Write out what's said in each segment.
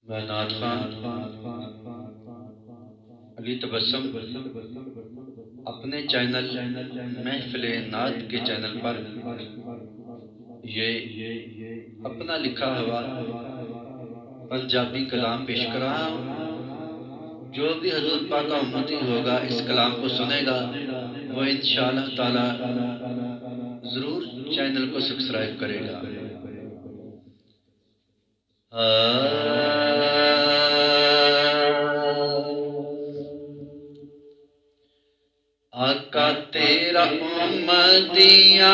मैं नाथ खान अली तबस्सुम अपने चैनल महफिले नात के चैनल पर ये अपना लिखा हुआ पंजाबी कलाम पेश कर रहा हूँ। जो भी हजूर पाक का उम्मती होगा इस कलाम को सुनेगा वो इंशाअल्लाह ताला ज़रूर चैनल को सब्सक्राइब करेगा। आका तेरा उम्मतिया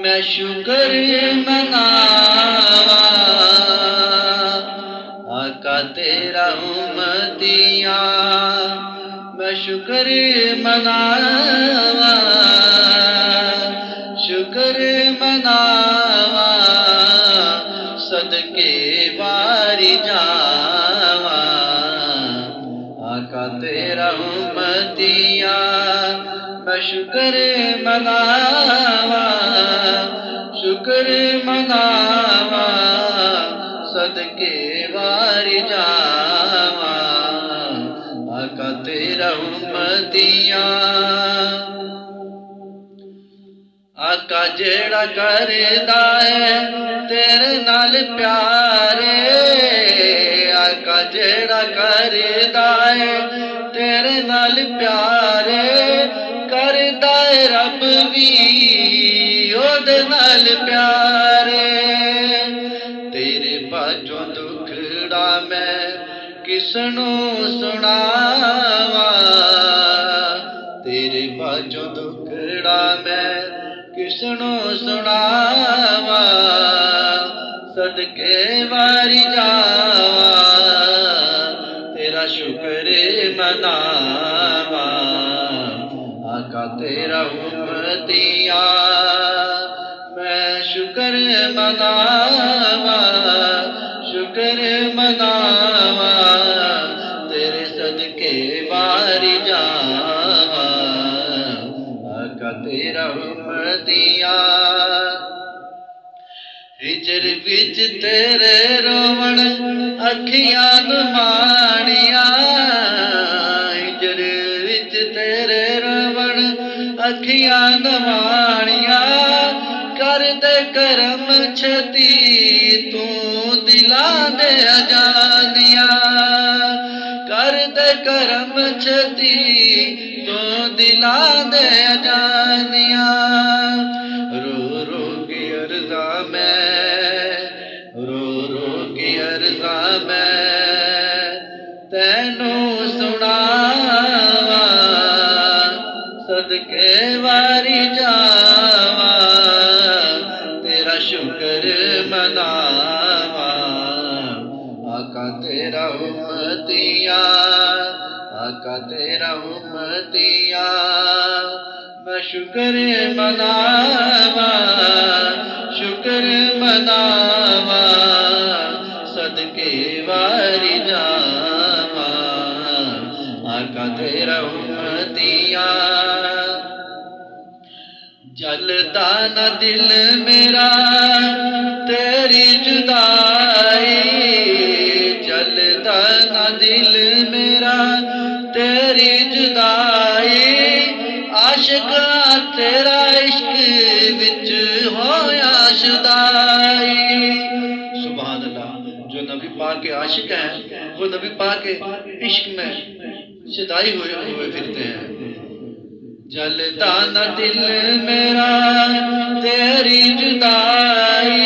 मैं शुक्र मनावा, आका तेरा उम्मतिया मैं शुक्र मनावा, शुक्र मनावा सदके वारी जावा। आका तेरा उम्मतिया मैं शुक्र मनावा, शुक्र मनावा सदके वारी जावा। आका तेरा उम्मतिया आका जेड़ा करदा है तेरे नाल प्यारे, आका जेड़ा करदा है तेरे नाल प्यारे, करदा है रब भी ओदे नाल प्यारे। तेरे बाजों दुखड़ा मैं किसनू सुनावा, तेरे बाजों दुखड़ा मैं किसनू सुनावा, सदके वारी जावा तेरा शुक्र मनावा। आका तेरा उम्मतिया मैं शुक्र मनावा, शुक्र मनावा तेरे सदके वारी जावा। आका तेरा उम्मतिया हिजर विच तेरे रोवण अखियां नुमानिया, हिजर विच तेरे रोवण अखियां नुमानिया, कर दे करम छती तू दिलां दे अजानिया, कर दे करम छती तू दिलां दे अजानिया। रो रो के अर्ज़ा मैं, रो रो के अर्ज़ा मैं तैनू सुनावा, सदके वारी जावा तेरा शुक्र मनावा। आका तेरा उम्मतिया, आका तेरा उम्मतिया मैं शुक्र मनावा, शुक्र मनावा सदके वारी जावा। आका तेरा उम्मतिया जलता न दिल मेरा तेरी जुदाई, जलता न दिल मेरा तेरी जुदाई, आशिका तेरा इश्क विच होया शुदाई। सुभान अल्लाह, जो नबी पाक के आशिक हैं वो नबी पाक के इश्क में शुदाई हुए फिरते हैं। जलता न दिल मेरा तेरी जुदाई,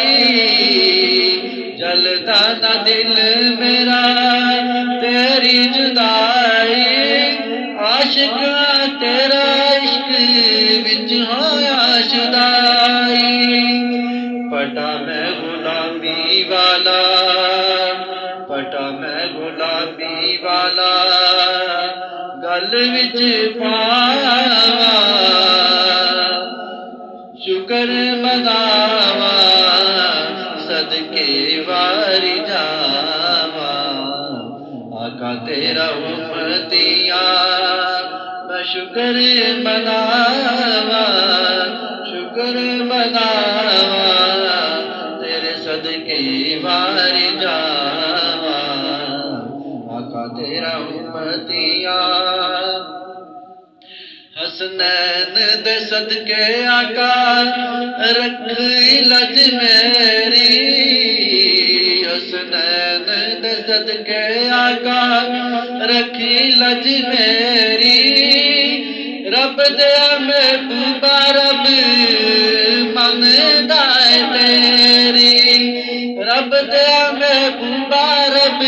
जलता न दिल मेरा तेरी जुदाई, आशिका तेरा इश्क विच होया शुदाई। पटा मैं गुलामी वाला, पटा मैं गुलामी वाला गल विच पावा, शुक्र मनावा सदके वारी जावा। आका तेरा उम्मतिया मैं शुक्र मनावा, शुक्र मनावा तेरे सदके सदके वारी जावा आका तेरा उम्मतिया हसनैन दे सदके आका रख लज मेरी हसनैन दे सदके आका रखी लज मेरी रब दे महबूबा रब मनदा है तेरी रब दे महबूबा रब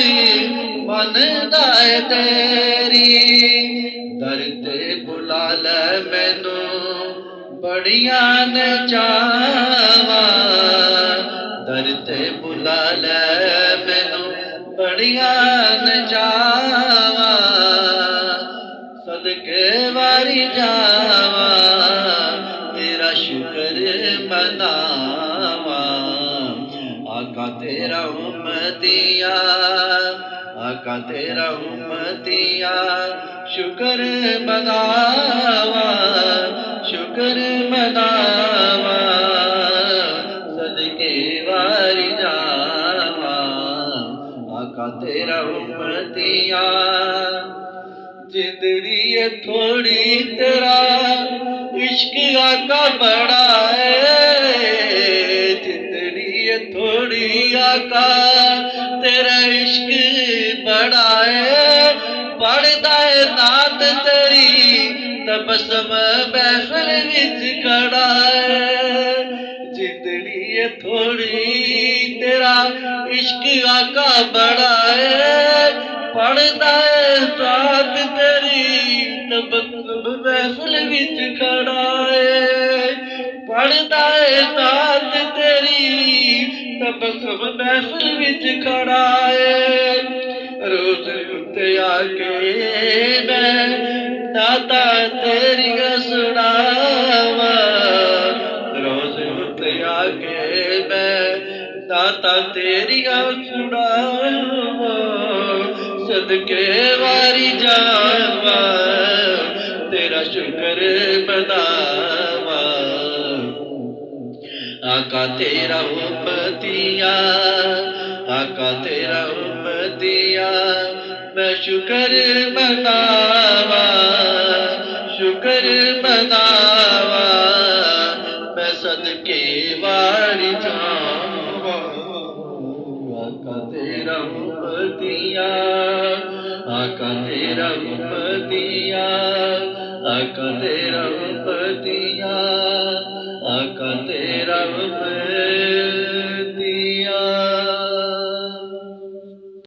मनदा है तेरी दर ते बुला ले मैनू बड़िया ने चावा दर ते बुला ले मैनू बड़िया ने चावा सदके वारी जावा तेरा शुक्र मनावा आका तेरा उम्मतिया आका तेरा उम्मतिया शुक्र मनावा सदके वारी जावा आका तेरा उम्मतिया जिंदड़ी है थोड़ी तेरा इश्क आका बड़ा है जिंदड़ी है थोड़ी आका तेरा इश्क बड़ा है पढ़दा है नात तेरी तबसम महफिल विच खड़ा है जिंदड़ी है थोड़ी तेरा इश्क आका बड़ा है पढ़दा है नात तेरी तबसम महफिल विच खड़ा है पढ़दा है नात तेरी तबसम महफिल विच खड़ा है रोज उत्ते आके मैं दाता तेरी सुनावा रोज उत्ते आके मैं दाता तेरी सुनावा सदके वारी जावा तेरा शुक्र मनावा आका तेरा उम्मतिया आका तेरा उम्मतिया मैं शुक्र मनावा मैं सदके वारी जावा आका तेरा उम्मतिया आका तेरा उम्मतिया आका तेरा